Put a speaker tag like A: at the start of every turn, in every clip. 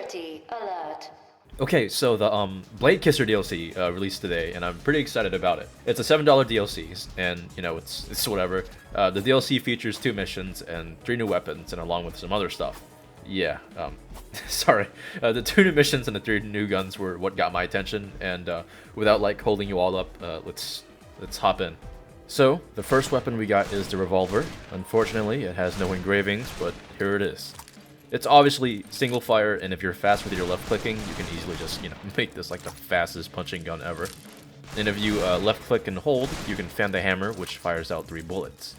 A: Security alert.
B: Okay, so the Bladekisser DLC released today, and I'm pretty excited about it. It's a $7 DLC, and you know it's whatever. The DLC features 2 missions and 3 new weapons, and along with some other stuff. Yeah, sorry. The 2 new missions and the 3 new guns were what got my attention, and without like holding you all up, let's hop in. So the first weapon we got is the revolver. Unfortunately, it has no engravings, but here it is. It's obviously single fire, and if you're fast with your left clicking, you can easily just, make this like the fastest punching gun ever. And if you left click and hold, you can fan the hammer, which fires out 3 bullets.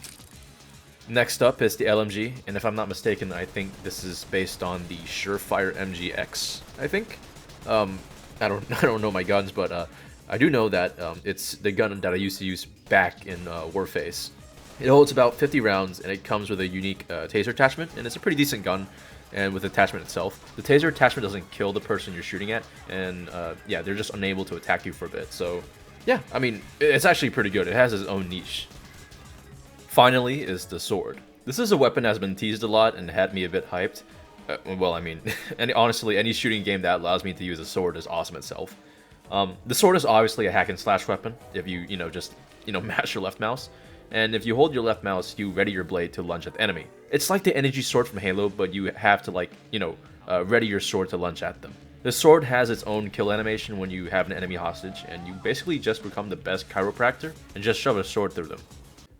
B: Next up is the LMG, and if I'm not mistaken, I think this is based on the Surefire MGX, I think? I don't know my guns, but I do know that it's the gun that I used to use back in Warface. It holds about 50 rounds, and it comes with a unique taser attachment, and it's a pretty decent gun. And with the attachment itself, the taser attachment doesn't kill the person you're shooting at, and yeah, they're just unable to attack you for a bit. So yeah, I mean, it's actually pretty good. It has its own niche. Finally is the sword. This is a weapon that has been teased a lot and had me a bit hyped. Well, I mean, and honestly, any shooting game that allows me to use a sword is awesome itself. The sword is obviously a hack and slash weapon if you just mash your left mouse. And if you hold your left mouse, you ready your blade to lunge at the enemy. It's like the energy sword from Halo, but you have to ready your sword to lunge at them. The sword has its own kill animation when you have an enemy hostage, and you basically just become the best chiropractor and just shove a sword through them.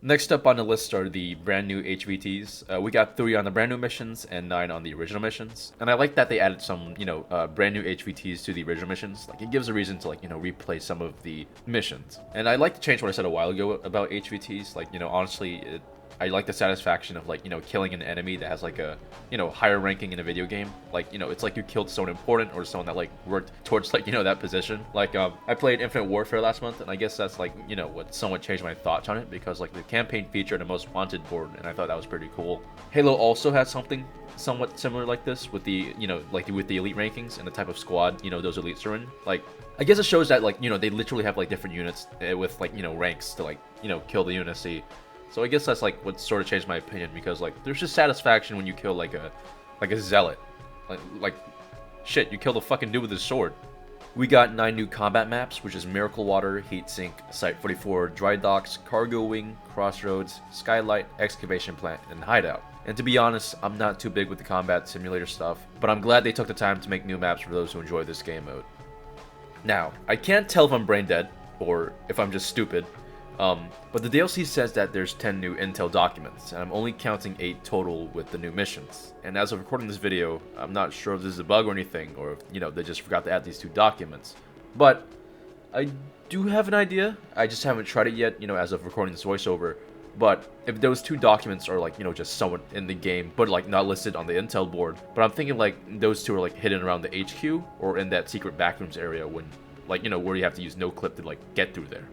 B: Next up on the list are the brand new HVTs. We got 3 on the brand new missions and 9 on the original missions. And I like that they added some, brand new HVTs to the original missions. Like, it gives a reason to, replay some of the missions. And I like to change what I said a while ago about HVTs. Like, honestly, I like the satisfaction of, killing an enemy that has, a, higher ranking in a video game. Like, it's like you killed someone important or someone that, worked towards, that position. Like, I played Infinite Warfare last month, and I guess that's, what somewhat changed my thoughts on it, because, the campaign featured a Most Wanted board, and I thought that was pretty cool. Halo also had something somewhat similar like this with the, with the elite rankings and the type of squad, those elites are in. Like, I guess it shows that, they literally have, different units with, ranks to, kill the UNSC. So I guess that's what sort of changed my opinion, because there's just satisfaction when you kill a zealot. Like shit, you killed a fucking dude with his sword. We got 9 new combat maps, which is Miracle Water, Heat Sink, Site 44, Dry Docks, Cargo Wing, Crossroads, Skylight, Excavation Plant, and Hideout. And to be honest, I'm not too big with the combat simulator stuff, but I'm glad they took the time to make new maps for those who enjoy this game mode. Now, I can't tell if I'm brain dead, or if I'm just stupid, but the DLC says that there's 10 new intel documents, and I'm only counting 8 total with the new missions. And as of recording this video, I'm not sure if this is a bug or anything, or if, they just forgot to add these 2 documents. But I do have an idea. I just haven't tried it yet, as of recording this voiceover. But if those 2 documents are just somewhat in the game, but not listed on the intel board, but I'm thinking those 2 are hidden around the HQ or in that secret backrooms area when, where you have to use no clip to get through there.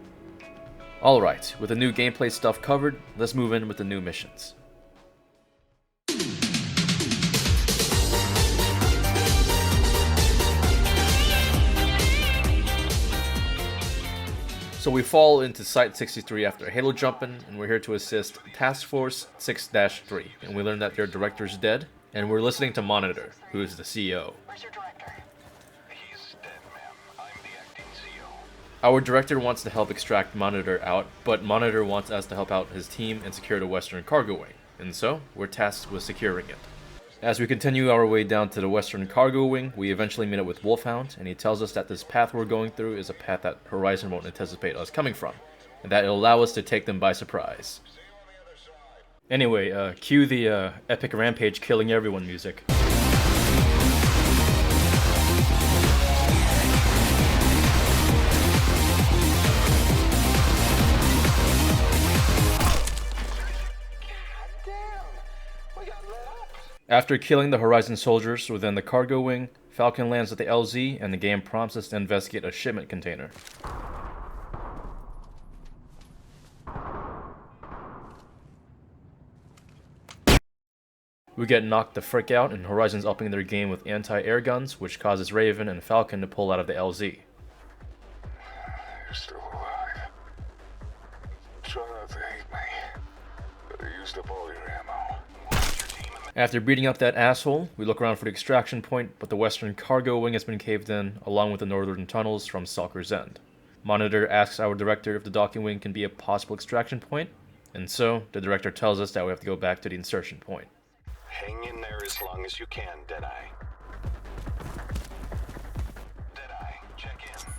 B: Alright, with the new gameplay stuff covered, let's move in with the new missions. So we fall into Site 63 after Halo jumping, and we're here to assist Task Force 6-3. And we learn that their director's dead, and we're listening to Monitor, who is the CEO.
C: Where's your director? He's dead, ma'am. I'm the acting CEO.
B: Our director wants to help extract Monitor out, but Monitor wants us to help out his team and secure the Western Cargo Wing, and so we're tasked with securing it. As we continue our way down to the Western Cargo Wing, we eventually meet up with Wolfhound, and he tells us that this path we're going through is a path that Horizon won't anticipate us coming from, and that it'll allow us to take them by surprise. Anyway, cue the epic rampage killing everyone music. After killing the Horizon soldiers within the cargo wing, Falcon lands at the LZ, and the game prompts us to investigate a shipment container. We get knocked the frick out, and Horizon's upping their game with anti-air guns, which causes Raven and Falcon to pull out of the LZ.
C: You're still alive. Try not to hate me. But I used up all your ammo. Your team
B: After beating up that asshole, we look around for the extraction point, but the western cargo wing has been caved in, along with the northern tunnels from Stalker's End. Monitor asks our director if the docking wing can be a possible extraction point, and so the director tells us that we have to go back to the insertion point.
C: Hang in there as long as you can, Deadeye. Deadeye, check in.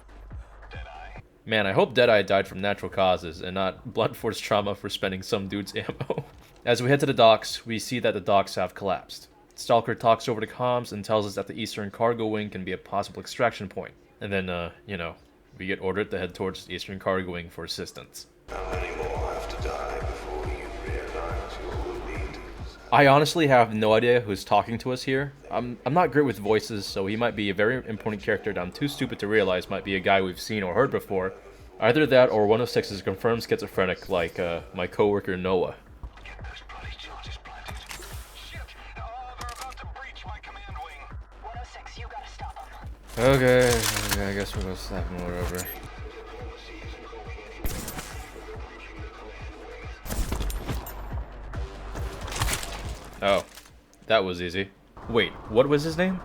C: Deadeye.
B: Man, I hope Deadeye died from natural causes and not blunt force trauma for spending some dude's ammo. As we head to the docks, we see that the docks have collapsed. Stalker talks over the comms and tells us that the eastern cargo wing can be a possible extraction point. And then, we get ordered to head towards the eastern cargo wing for assistance.
A: How many more have to die before you realize your leaders?
B: I honestly have no idea who's talking to us here. I'm not great with voices, so he might be a very important character that I'm too stupid to realize might be a guy we've seen or heard before. Either that or 106 is confirmed schizophrenic like my coworker Noah.
C: Get those bloody charges planted. Shit! Oh, they're about to breach my command wing.
D: 106, you gotta stop them.
B: Okay, I guess we'll go stop him or whatever. Oh, that was easy. Wait, what was his name?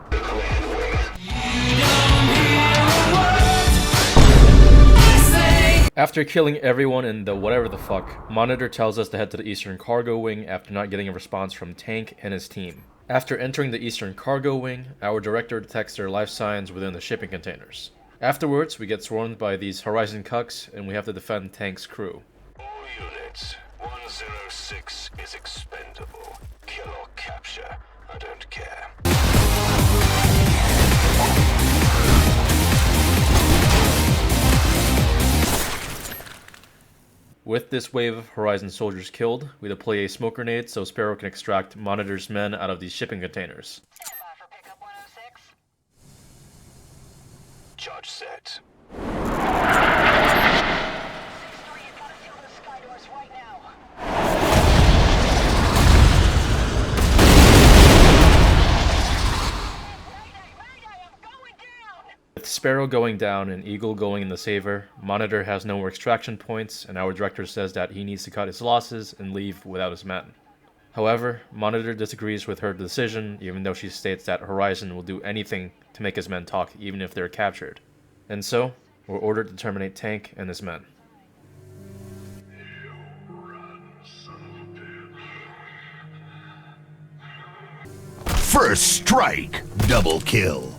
B: After killing everyone in the whatever the fuck, Monitor tells us to head to the eastern cargo wing after not getting a response from Tank and his team. After entering the eastern cargo wing, our director detects their life signs within the shipping containers. Afterwards, we get swarmed by these Horizon cucks and we have to defend Tank's crew.
C: All units, 106 is expendable. Kill or capture, I don't care.
B: With this wave of Horizon soldiers killed, we deploy a smoke grenade so Sparrow can extract Monitor's men out of these shipping containers.
D: Stand by for pickup 106.
C: Charge set.
D: 6-3, you gotta seal those sky doors right now. Mayday, I'm going down!
B: With Sparrow going down and Eagle going in the Saver, Monitor has no more extraction points, and our director says that he needs to cut his losses and leave without his men. However, Monitor disagrees with her decision, even though she states that Horizon will do anything to make his men talk even if they're captured. And so, we're ordered to terminate Tank and his men.
E: First strike, double kill.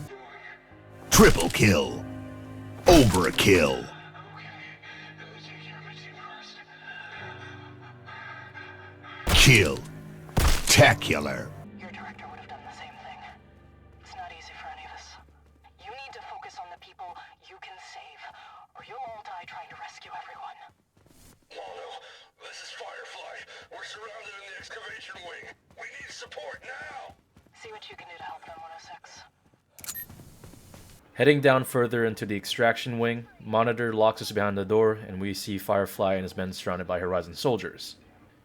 E: Triple kill. Overkill. Kill. Tacular.
D: Your director would have done the same thing. It's not easy for any of us. You need to focus on the people you can save, or you'll all die trying to rescue everyone.
C: Mono, this is Firefly. We're surrounded in the excavation wing. We need support now!
D: See what you can do to help them, 106.
B: Heading down further into the extraction wing, Monitor locks us behind the door and we see Firefly and his men surrounded by Horizon soldiers.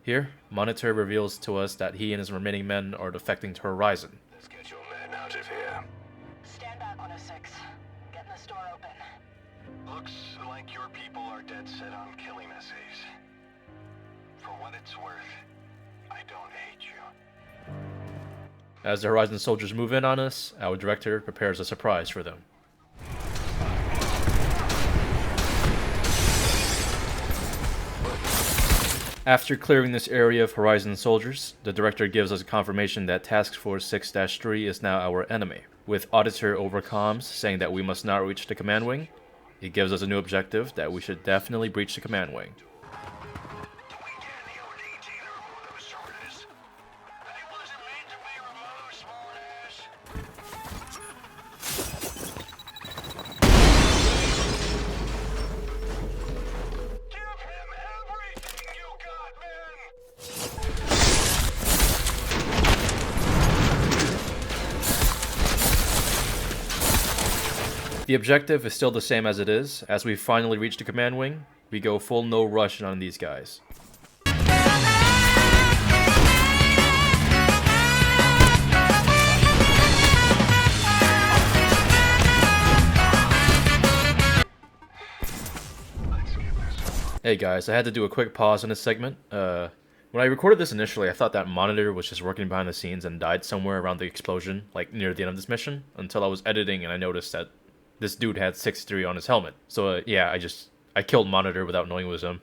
B: Here, Monitor reveals to us that he and his remaining men are defecting to Horizon.
C: Let's get your men out of here.
D: Stand back, 106. Getting this door open.
C: Looks like your people are dead set on killing us, Ace. For what it's worth, I don't hate you.
B: As the Horizon soldiers move in on us, our director prepares a surprise for them. After clearing this area of Horizon soldiers, the director gives us a confirmation that Task Force 6-3 is now our enemy. With Auditor over comms saying that we must not reach the command wing, it gives us a new objective that we should definitely breach the command wing.
C: We can't hear what either of those charges. They wasn't meant to be removed, smartass. Give him everything you got, man!
B: The objective is still the same as it is. As we finally reach the command wing, we go full no rush on these guys. Hey guys, I had to do a quick pause in this segment. One When I recorded this initially, I thought that Monitor was just working behind the scenes and died somewhere around the explosion, like near the end of this mission, until I was editing and I noticed that this dude had 63 on his helmet. So yeah, I killed Monitor without knowing it was him.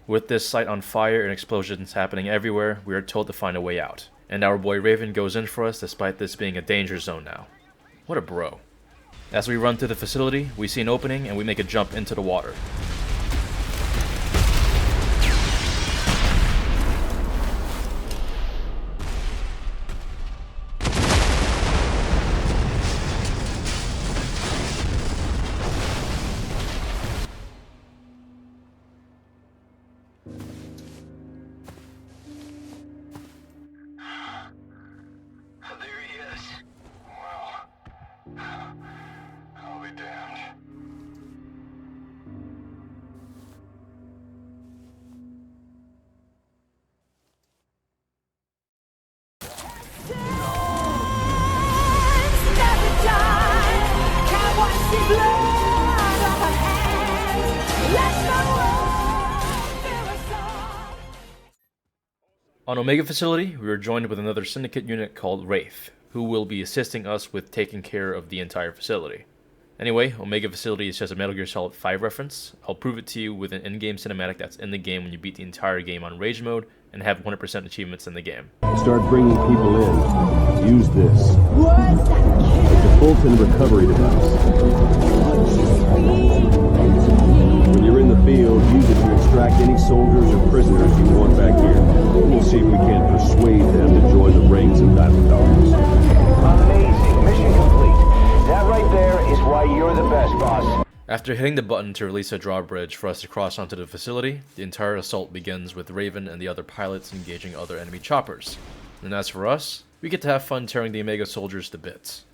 B: With this site on fire and explosions happening everywhere, we are told to find a way out. And our boy Raven goes in for us despite this being a danger zone now. What a bro. As we run through the facility, we see an opening and we make a jump into the water.
C: There he is. Well, I'll be damned.
B: On Omega Facility, we are joined with another Syndicate unit called Wraith, who will be assisting us with taking care of the entire facility. Anyway, Omega Facility is just a Metal Gear Solid 5 reference. I'll prove it to you with an in-game cinematic that's in the game when you beat the entire game on Rage Mode and have 100% achievements in the game.
F: Start bringing people in. Use this. It's a Fulton recovery device. When you're in the field, use it to extract any soldiers or prisoners you want back here. We'll see if we can't persuade them to join the ranks of Diamond Dogs.
G: Amazing. Mission complete. That right there is why you're the best, boss.
B: After hitting the button to release a drawbridge for us to cross onto the facility, the entire assault begins with Raven and the other pilots engaging other enemy choppers. And as for us, we get to have fun tearing the Omega soldiers to bits.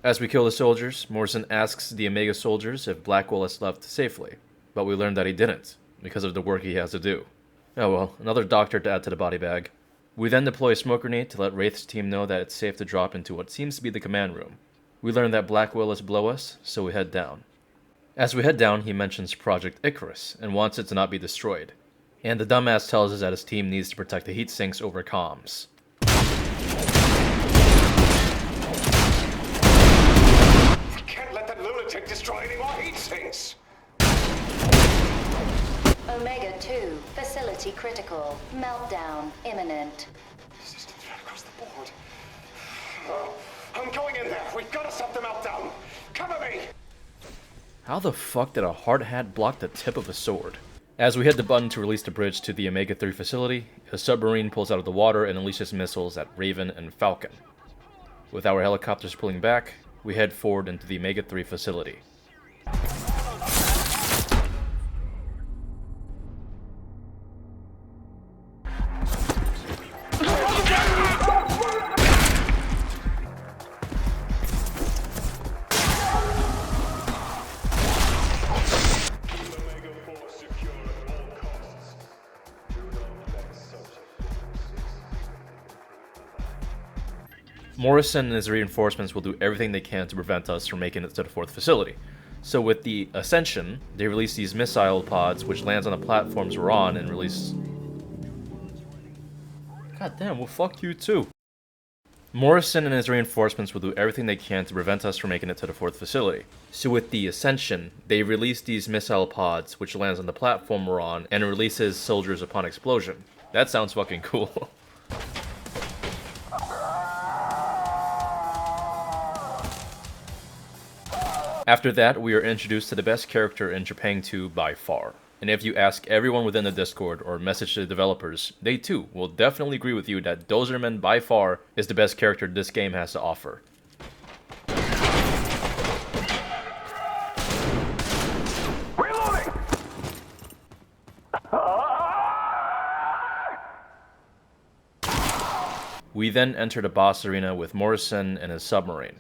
B: As we kill the soldiers, Morrison asks the Omega soldiers if Blackwell has left safely, but we learn that he didn't, because of the work he has to do. Oh well, another doctor to add to the body bag. We then deploy a smoke grenade to let Wraith's team know that it's safe to drop into what seems to be the command room. We learn that Blackwell is below us, so we head down. As we head down, he mentions Project Icarus, and wants it to not be destroyed. And the dumbass tells us that his team needs to protect the heat sinks over comms.
A: We can't let that lunatic destroy any more heat sinks!
H: Omega 2, facility critical. Meltdown imminent.
A: System threat across the board. Oh, I'm going in there. We've got to stop the meltdown. Cover me!
B: How the fuck did a hard hat block the tip of a sword? As we hit the button to release the bridge to the Omega 3 facility, a submarine pulls out of the water and unleashes missiles at Raven and Falcon. With our helicopters pulling back, we head forward into the Omega 3 facility. Morrison and his reinforcements will do everything they can to prevent us from making it to the 4th facility. So with the Ascension, they release these missile pods which lands on the platforms we're on and release... God damn, well fuck you too. Morrison and his reinforcements will do everything they can to prevent us from making it to the 4th facility. So with the Ascension, they release these missile pods which lands on the platform we're on and releases soldiers upon explosion. That sounds fucking cool. After that, we are introduced to the best character in Trepanging 2 by far. And if you ask everyone within the Discord or message the developers, they too will definitely agree with you that Dozerman by far is the best character this game has to offer.
G: Reloading!
B: We then enter the boss arena with Morrison and his submarine.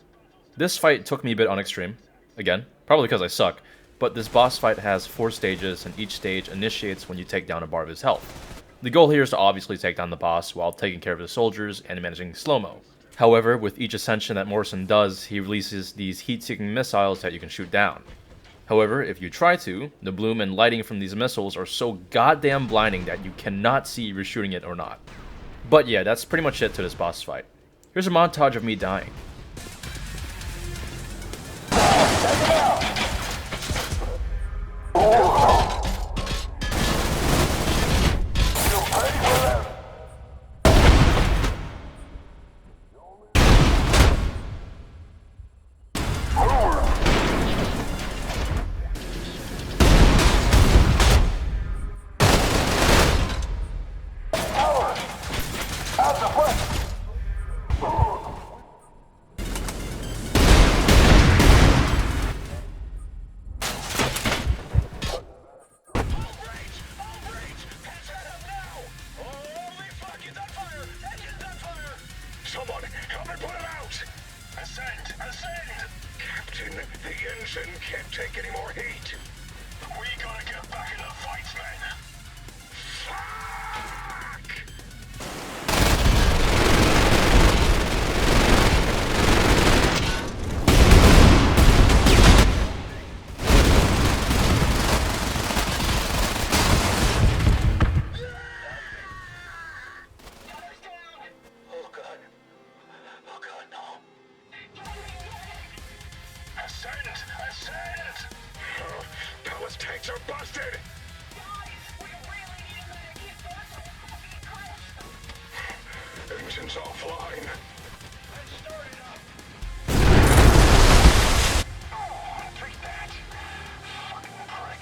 B: This fight took me a bit on extreme. Again, probably because I suck, but this boss fight has 4 stages and each stage initiates when you take down a bar of his health. The goal here is to obviously take down the boss while taking care of the soldiers and managing slow-mo. However, with each ascension that Morrison does, he releases these heat-seeking missiles that you can shoot down. However, if you try to, the bloom and lighting from these missiles are so goddamn blinding that you cannot see if you're shooting it or not. But yeah, that's pretty much it to this boss fight. Here's a montage of me dying.
C: Someone, come and put him out! Ascend! Ascend! Captain, the ensign can't take any more heat. We gotta get back in the fight, men. Fuck! Oh god. Oh god, no. Ascend! Ascend! Palace tanks are busted! Engine's offline. Oh, take that. Fucking prick.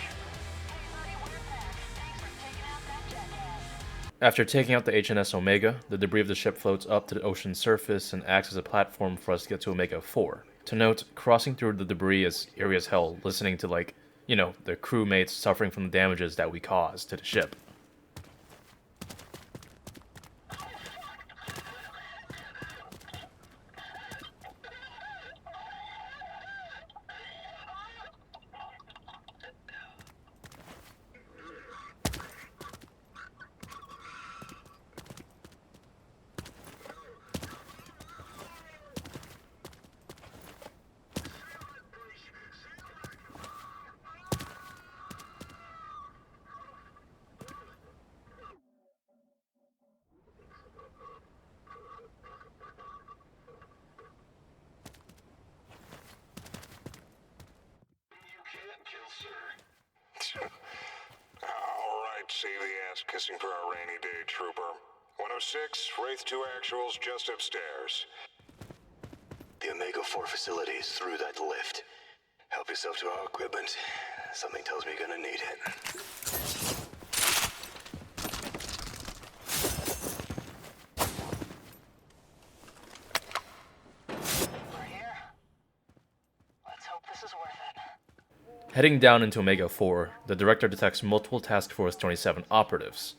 B: After taking out the HNS Omega, the debris of the ship floats up to the ocean's surface and acts as a platform for us to get to Omega 4. To note, crossing through the debris is eerie as hell, listening to, like, you know, the crewmates suffering from the damages that we caused to the ship.
C: Alright, see the ass kissing for our rainy day, trooper. 106, Wraith 2 actuals just upstairs.
I: The Omega-4 facility is through that lift. Help yourself to our equipment. Something tells me you're gonna need it.
D: We're here. Let's hope this is worth it.
B: Heading down into Omega 4, the director detects multiple Task Force 27 operatives.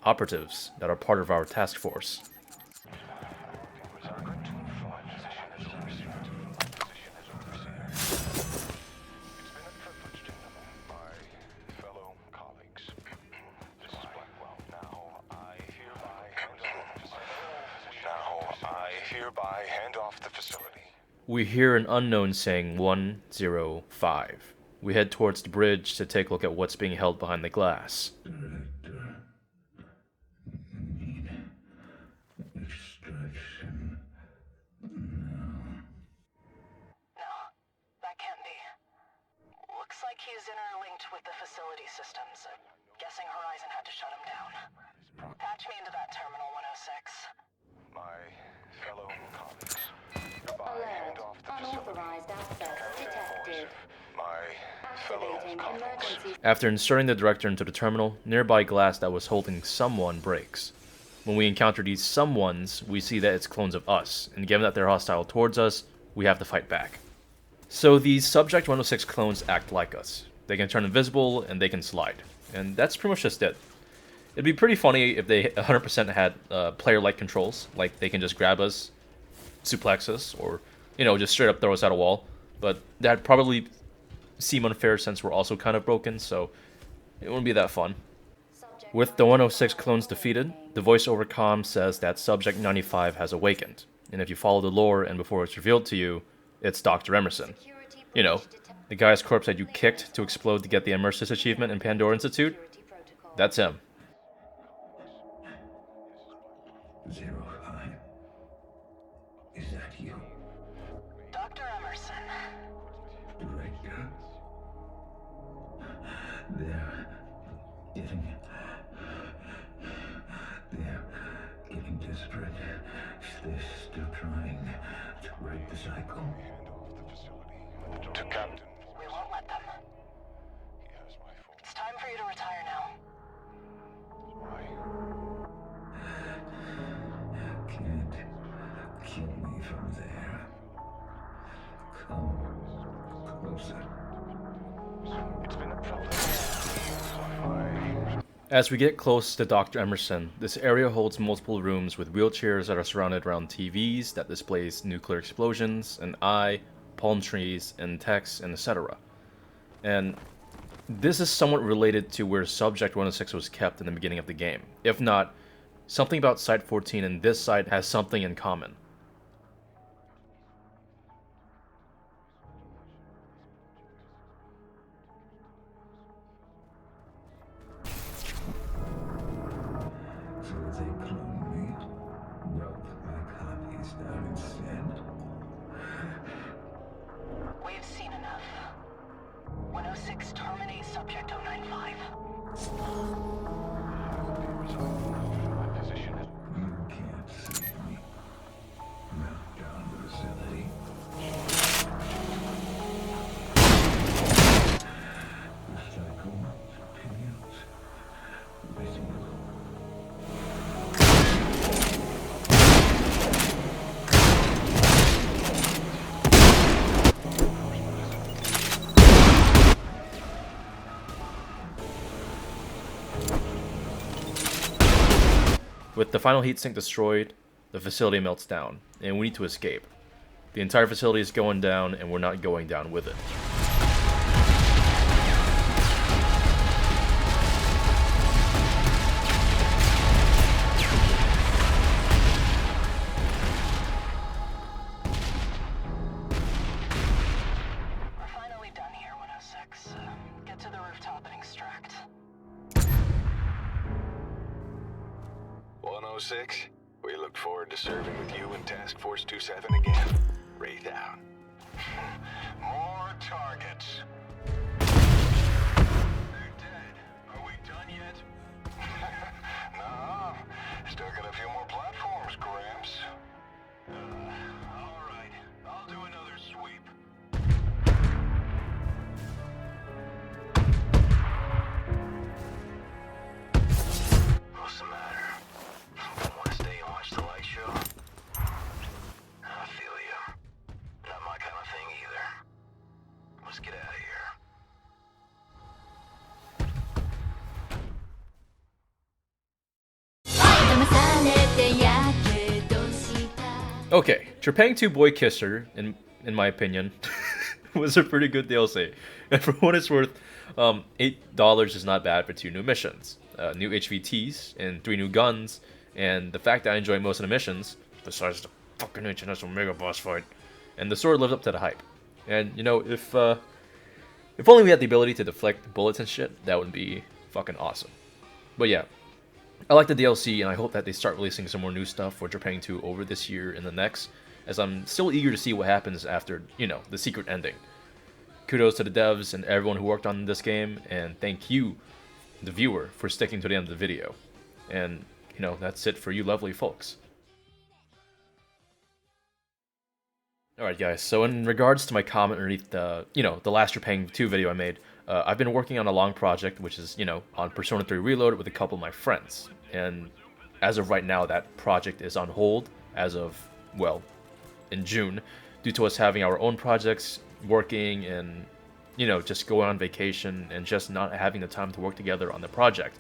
B: Operatives that are part of our task force.
C: Hereby hand off the facility.
B: We hear an unknown saying 105. We head towards the bridge to take a look at what's being held behind the glass.
D: No, that can't be. Looks like he's interlinked with the facility systems. Guessing Horizon had to shut him down. Patch me into that terminal 106.
C: My fellow colleagues. Hereby hand
H: Alert.
C: off the facility.
H: Unauthorized access detected.
C: My fellow
H: Activating
C: colleagues.
H: emergency.
B: After inserting the director into the terminal, nearby glass that was holding someone breaks. When we encounter these someones, we see that it's clones of us, and given that they're hostile towards us, we have to fight back. So these Subject 106 clones act like us. They can turn invisible, and they can slide. And that's pretty much just it. It'd be pretty funny if they 100% had player-like controls, like they can just grab us, suplex us, or, you know, just straight up throw us at a wall. But that'd probably seem unfair since we're also kind of broken, so it wouldn't be that fun. With the 106 clones defeated, the voice over comm says that Subject 95 has awakened. And if you follow the lore and before it's revealed to you, it's Dr. Emerson. You know, the guy's corpse that you kicked to explode to get the Immersus achievement in Pandora Institute? That's him.
C: 05. Is that you?
D: Dr. Emerson.
C: Director? They're getting desperate. They're still trying to break the cycle.
A: To Captain.
D: We won't let them. It's time for you to retire now.
C: Can't kill me from there. Come closer.
A: It's been a problem.
B: As we get close to Dr. Emerson, this area holds multiple rooms with wheelchairs that are surrounded around TVs that displays nuclear explosions, an eye, palm trees, and text, and etc. And this is somewhat related to where Subject 106 was kept in the beginning of the game. If not, something about Site 14 and this site has something in common.
C: So they cloned me, broke my copies down instead.
D: We've seen enough. 106 terminate Subject 095.
C: You can't save me. Melt down the facility. The cycle continues. With you.
B: With the final heatsink destroyed, the facility melts down, and we need to escape. The entire facility is going down, and we're not going down with it.
D: We're finally done here, 106. Get to the rooftop and extract.
I: 106, we look forward to serving with you in Task Force 27 again. Wraith out.
C: More targets. They're dead. Are we done yet?
I: No, still got a few more platforms, Gramps.
C: All right. I'll do another sweep.
I: What's the matter? Don't want to stay and watch the light show? I feel you. Not my kind of thing either. Let's get out of here.
B: Okay, Trepanging 2 Boy Kisser, in my opinion, was a pretty good DLC. And for what it's worth, $8 is not bad for 2 new missions. New HVTs and 3 new guns, and the fact that I enjoy most of the missions, besides the fucking international mega boss fight, and the sword lived up to the hype. And, you know, if only we had the ability to deflect bullets and shit, that would be fucking awesome. But yeah, I like the DLC, and I hope that they start releasing some more new stuff for Trepanging 2 over this year and the next, as I'm still eager to see what happens after, you know, the secret ending. Kudos to the devs and everyone who worked on this game, and thank you, the viewer, for sticking to the end of the video. And, you know, that's it for you lovely folks. Alright guys, so in regards to my comment underneath the, the last Trepanging 2 video I made, I've been working on a long project, which is, on Persona 3 Reloaded with a couple of my friends. And as of right now, that project is on hold as of, well, in June, due to us having our own projects, working, and, just going on vacation, and just not having the time to work together on the project.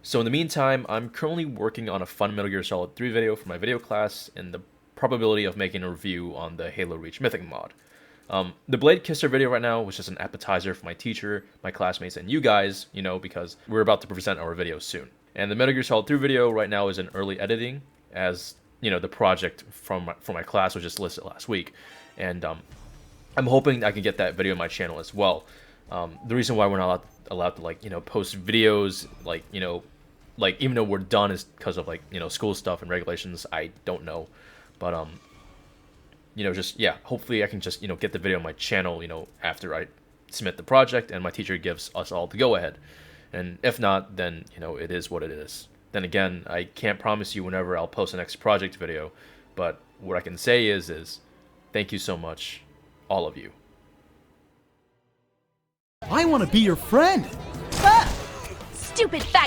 B: So in the meantime, I'm currently working on a fun Metal Gear Solid 3 video for my video class, and the probability of making a review on the Halo Reach Mythic mod. The Bladekisser video right now was just an appetizer for my teacher, my classmates, and you guys, because we're about to present our video soon. And the Metal Gear Solid 3 video right now is in early editing, as, you know, the project from my class was just listed last week, and I'm hoping I can get that video on my channel as well. The reason why we're not allowed to like, you know, post videos, like, you know, like even though we're done, is because of like, you know, school stuff and regulations. I don't know, but you know, just yeah, hopefully I can just, you know, get the video on my channel, you know, after I submit the project and my teacher gives us all the go ahead. And if not, then, you know, it is what it is. Then again, I can't promise you whenever I'll post the next project video, but what I can say is thank you so much, all of you.
J: I want to be your friend.
H: Stupid fat